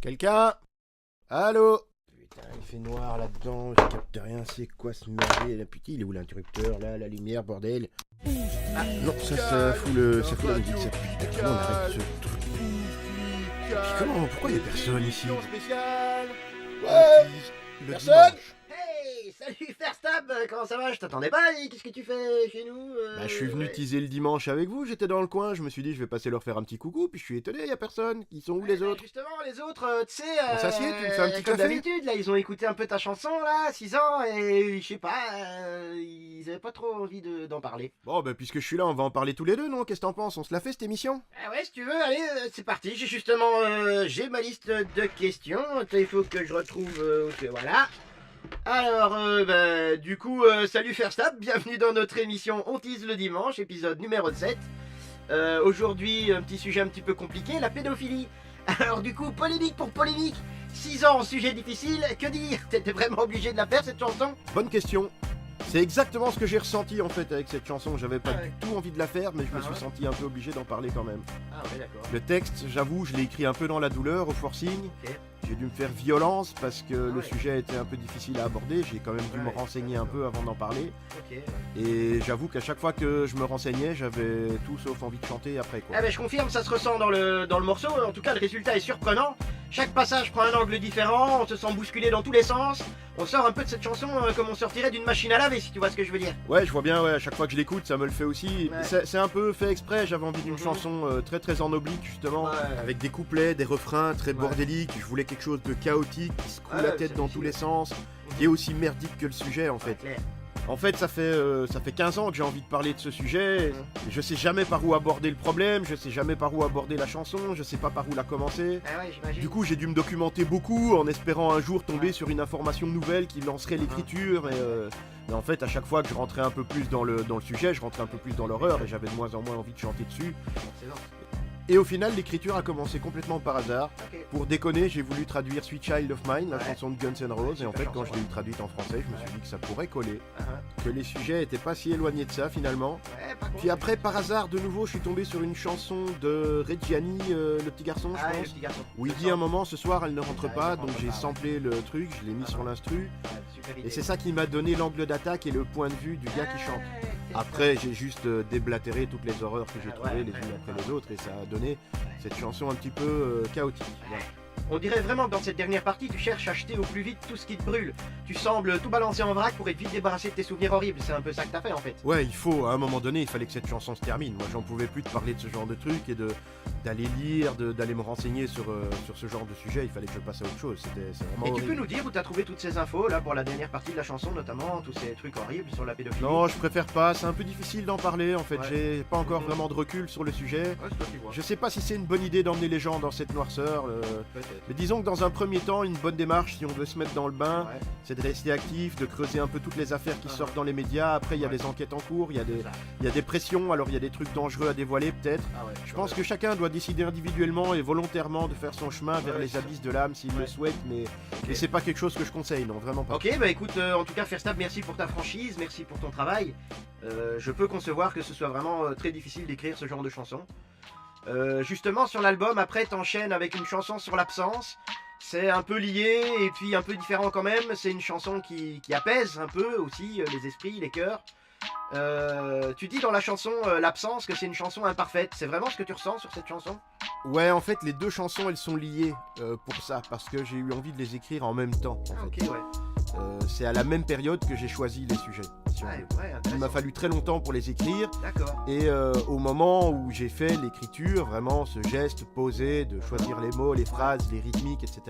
Quelqu'un? Allô? Putain, il fait noir là-dedans, je capte rien, c'est quoi ce merdier là? Putain, il est où l'interrupteur là, la lumière, bordel? Ah non, ça fout la musique, ça. Putain, comment on arrête ce truc? Pourquoi il y a personne ici? Ouais! Personne? Hey, salut Ferstab, comment ça va? Je t'attendais pas, qu'est-ce que tu fais chez nous? Bah, je suis venu teaser le dimanche avec vous, j'étais dans le coin, je me suis dit je vais passer leur faire un petit coucou, puis je suis étonné, y a personne. Ils sont où les autres? Justement, les autres, tu sais... On s'assied, tu me fais un petit comme café? d'habitude, là, ils ont écouté un peu ta chanson, là, 6 ans, et je sais pas, ils avaient pas trop envie d'en parler. Bon, bah, puisque je suis là, on va en parler tous les deux, non? Qu'est-ce que t'en penses? On se la fait cette émission? Ah ouais, si tu veux, allez, c'est parti, j'ai ma liste de questions, il faut que je retrouve, voilà. Alors, du coup, salut Ferstab, bienvenue dans notre émission On tease le dimanche, épisode numéro 7. Aujourd'hui, un petit sujet un petit peu compliqué, la pédophilie. Alors du coup, polémique pour polémique, 6 ans, sujet difficile, que dire? T'étais vraiment obligé de la faire cette chanson? Bonne question. C'est exactement ce que j'ai ressenti en fait avec cette chanson. J'avais pas Ah ouais. du tout envie de la faire, mais je me Ah suis ouais. senti un peu obligé d'en parler quand même. Ah ouais, d'accord. Le texte, j'avoue, je l'ai écrit un peu dans la douleur, au forcing. Ok. J'ai dû me faire violence parce que le ouais. sujet était un peu difficile à aborder. J'ai quand même dû me Ouais, renseigner un peu avant d'en parler. Ok. Et j'avoue qu'à chaque fois que je me renseignais, j'avais tout sauf envie de chanter après quoi. Ah ben je confirme, ça se ressent dans le morceau, en tout cas le résultat est surprenant. Chaque passage prend un angle différent, on se sent bousculé dans tous les sens. On sort un peu de cette chanson comme on sortirait d'une machine à laver, si tu vois ce que je veux dire. Ouais, je vois bien, ouais, à chaque fois que je l'écoute, ça me le fait aussi. Ouais. C'est un peu fait exprès, j'avais envie d'une Mhm. chanson très très en oblique justement, Ouais. avec des couplets, des refrains très Ouais. bordéliques. Je voulais quelque chose de chaotique, qui se coule Ouais, la c'est tête dans tous difficile. les sens, qui est aussi merdique que le sujet en fait. Clair. En fait, ça fait 15 ans que j'ai envie de parler de ce sujet. Mhm. Et je sais jamais par où aborder le problème, je sais jamais par où aborder la chanson, je sais pas par où la commencer. Ah ouais, j'imagine. Du coup, j'ai dû me documenter beaucoup en espérant un jour tomber Ouais. sur une information nouvelle qui lancerait l'écriture. Et en fait, à chaque fois que je rentrais un peu plus dans le sujet, je rentrais un peu plus dans l'horreur et j'avais de moins en moins envie de chanter dessus. C'est bon. Et au final, l'écriture a commencé complètement par hasard. Ok. Pour déconner, j'ai voulu traduire Sweet Child of Mine, la Ouais. chanson de Guns N' Roses. Et en super fait, chanson, quand je l'ai eu traduite en français, je me suis dit que ça pourrait coller, Ah, ah. que les sujets étaient pas si éloignés de ça finalement. Ouais, par contre. Puis après, par hasard, de nouveau, je suis tombé sur une chanson de Reggiani, le petit garçon, Ah, je ouais, le pense. petit garçon. Où il Je dit à un sens. moment, ce soir, elle ne rentre Ouais, pas, elle ne donc rentre j'ai pas. samplé le truc, je l'ai mis sur l'instru. Ouais, super idée. Et c'est ça qui m'a donné l'angle d'attaque et le point de vue du gars qui chante. Ouais, c'est Après, j'ai juste déblatéré toutes les horreurs que j'ai Ah, trouvées ouais, les ouais, unes ouais. après les autres, et ça a donné cette chanson un petit peu chaotique. Voilà. On dirait vraiment que dans cette dernière partie, tu cherches à acheter au plus vite tout ce qui te brûle. Tu sembles tout balancer en vrac pour être vite débarrassé de tes souvenirs horribles. C'est un peu ça que t'as fait en fait. Ouais, il faut, à un moment donné, il fallait que cette chanson se termine. Moi, j'en pouvais plus de parler de ce genre de truc et d'aller lire, d'aller me renseigner sur ce genre de sujet. Il fallait que je passe à autre chose. C'est vraiment Et tu horrible. peux nous dire où t'as trouvé toutes ces infos là pour la dernière partie de la chanson, notamment tous ces trucs horribles sur la pédophilie? Non, je préfère pas. C'est un peu difficile d'en parler. En fait, Ouais. j'ai pas encore Mhm. vraiment de recul sur le sujet. Ouais, c'est toi qui vois. Je sais pas si c'est une bonne idée d'emmener les gens dans cette noirceur. Peut-être. Mais disons que dans un premier temps, une bonne démarche, si on veut se mettre dans le bain, Ouais, c'est de rester actif, de creuser un peu toutes les affaires qui Ah. sortent dans les médias. Après, il y a Ouais. des enquêtes en cours, il y a c'est ça. il y a des pressions, alors il y a des trucs dangereux à dévoiler peut-être. Ah ouais, Je pense que chacun doit décider individuellement et volontairement de faire son chemin vers Ouais, les c'est abysses de l'âme s'il le Ouais. souhaite, mais c'est pas quelque chose que je conseille, non, vraiment pas. Ok, bah écoute, en tout cas, Ferstab, merci pour ta franchise, merci pour ton travail. Je peux concevoir que ce soit vraiment très difficile d'écrire ce genre de chanson. Justement, sur l'album, après, t'enchaînes avec une chanson sur l'absence. C'est un peu lié et puis un peu différent quand même. C'est une chanson qui apaise un peu aussi les esprits, les cœurs. Tu dis dans la chanson l'absence que c'est une chanson imparfaite. C'est vraiment ce que tu ressens sur cette chanson? Ouais, en fait, les deux chansons, elles sont liées pour ça, parce que j'ai eu envie de les écrire en même temps. En Ah, fait. ok, ouais. C'est à la même période que j'ai choisi les sujets. Si on Ouais, veut. ouais, Il m'a intéressant. fallu très longtemps pour les écrire. D'accord. Et au moment où j'ai fait l'écriture, vraiment ce geste posé de choisir les mots, les phrases, les rythmiques, etc.,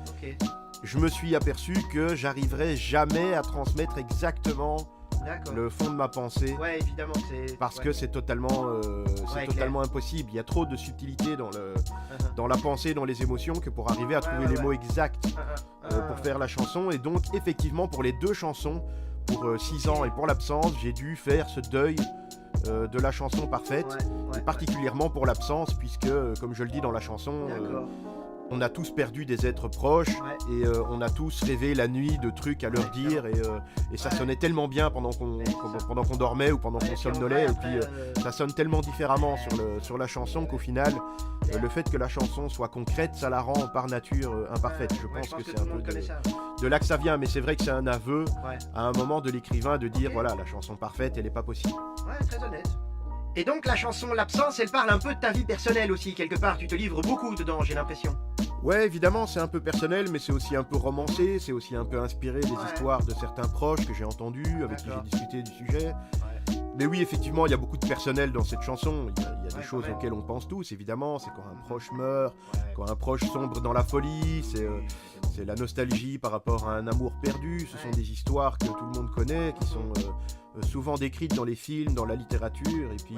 Ok, je me suis aperçu que j'arriverais jamais à transmettre exactement d'accord. le fond de ma pensée. Ouais, évidemment, c'est. Parce ouais. que c'est totalement, Ouais, impossible. Il y a trop de subtilité dans Uh-huh. dans la pensée, dans les émotions, que pour arriver à trouver ouais, les ouais. mots exacts pour Ah, faire la chanson. Et donc, effectivement, pour les deux chansons, pour 6 ans et pour l'absence, j'ai dû faire ce deuil de la chanson parfaite. ouais, ouais, Et particulièrement pour l'absence, puisque, comme je le dis dans la chanson, D'accord. on a tous perdu des êtres proches Ouais. et on a tous rêvé la nuit de trucs à leur Ouais, dire et ça Ouais. sonnait tellement bien pendant qu'on Ouais, c'est ça. pendant qu'on dormait ou pendant Ouais, qu'on puis en somnolait vrai, et puis après, ça sonne tellement différemment sur la chanson qu'au final clair. Le fait que la chanson soit concrète, ça la rend par nature imparfaite. Je pense que c'est un peu de là que ça vient, mais c'est vrai que c'est un aveu à un moment de l'écrivain de dire voilà, la chanson parfaite, elle n'est pas possible. Ouais, très honnête. Et donc la chanson L'Absence, elle parle un peu de ta vie personnelle aussi, quelque part, tu te livres beaucoup dedans, j'ai l'impression. Ouais, évidemment, c'est un peu personnel, mais c'est aussi un peu romancé, c'est aussi un peu inspiré des histoires de certains proches que j'ai entendus, avec qui j'ai discuté du sujet. Mais oui, effectivement, il y a beaucoup de personnel dans cette chanson. Il y a des choses auxquelles on pense tous, évidemment. C'est quand un proche meurt, quand un proche sombre dans la folie, c'est la nostalgie par rapport à un amour perdu. Ce sont des histoires que tout le monde connaît, qui sont souvent décrites dans les films, dans la littérature. Et puis,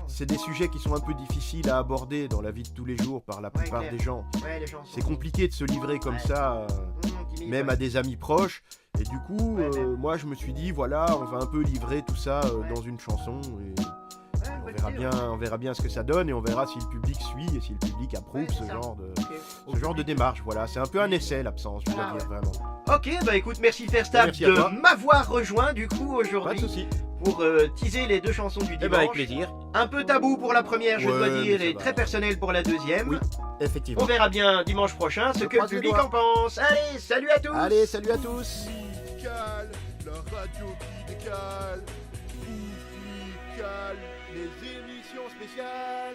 c'est des sujets qui sont un peu difficiles à aborder dans la vie de tous les jours par la plupart des gens. C'est compliqué de se livrer comme ça, même à des amis proches. Et du coup, moi je me suis dit, voilà, on va un peu livrer tout ça dans une chanson. Et on verra bien ce que ça donne et on verra si le public suit et si le public approuve ce genre de démarche. Voilà, c'est un peu un essai, L'Absence, je dois dire vraiment. Ok, bah écoute, merci Fairstap de m'avoir rejoint du coup aujourd'hui. Pas de soucis. Pour teaser les deux chansons du dimanche. Avec plaisir. Un peu tabou pour la première, je dois dire, et très personnel pour la deuxième. Oui, effectivement. On verra bien dimanche prochain ce que le public en pense. Allez, salut à tous. Allez, salut à tous. La radio qui décale, musicale, les émissions spéciales.